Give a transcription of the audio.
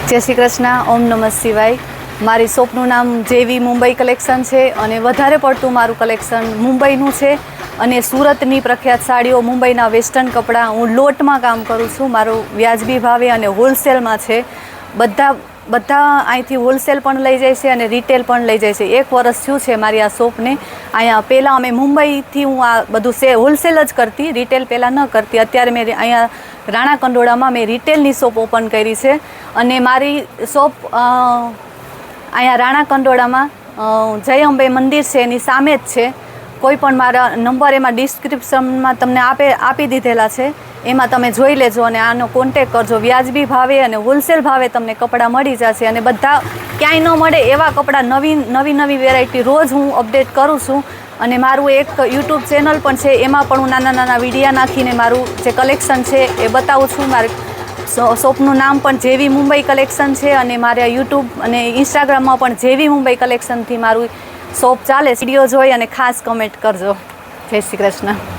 જય શ્રી કૃષ્ણ. ઓમ નમઃ શિવાય. મારી શોપનું નામ જેવી મુંબઈ કલેક્શન છે અને વધારે પડતું મારું કલેક્શન મુંબઈનું છે અને સુરતની પ્રખ્યાત સાડીઓ, મુંબઈના વેસ્ટર્ન કપડાં. હું લોટમાં કામ કરું છું. મારું વ્યાજબી ભાવે અને હોલસેલમાં છે. બધા અહીંથી હોલસેલ પણ લઈ જાય છે અને રિટેલ પણ લઈ જાય છે. 1 વર્ષ થયું છે મારી આ શોપને. અહીંયા પહેલાં અમે મુંબઈથી હું આ બધું હોલસેલ જ કરતી, રિટેલ પહેલાં ન કરતી. અત્યારે મેં અહીંયા રાણા કંડોળામાં મેં રિટેલની શોપ ઓપન કરી છે અને મારી શોપ અહીંયા રાણા કંડોળામાં જય અંબે મંદિર છે એની સામે જ છે. કોઈ પણ મારા નંબર એમાં ડિસ્ક્રિપ્શનમાં તમને આપી દીધેલા છે, એમાં તમે જોઈ લેજો અને આનો કોન્ટેક કરજો. વ્યાજબી ભાવે અને હોલસેલ ભાવે તમને કપડાં મળી જશે અને બધા ક્યાંય ન મળે એવા કપડાં, નવી વેરાયટી રોજ હું અપડેટ કરું છું. અને મારું એક યુટ્યુબ ચેનલ પણ છે, એમાં પણ હું નાના વિડીયા નાખીને મારું જે કલેક્શન છે એ બતાવું છું. મારે શોપનું નામ પણ જેવી મુંબઈ કલેક્શન છે અને મારા યુટ્યુબ અને ઇન્સ્ટાગ્રામમાં પણ જેવી મુંબઈ કલેક્શનથી મારું શોપ ચાલે. વિડીયો જોઈ અને ખાસ કમેન્ટ કરજો. જય શ્રી કૃષ્ણ.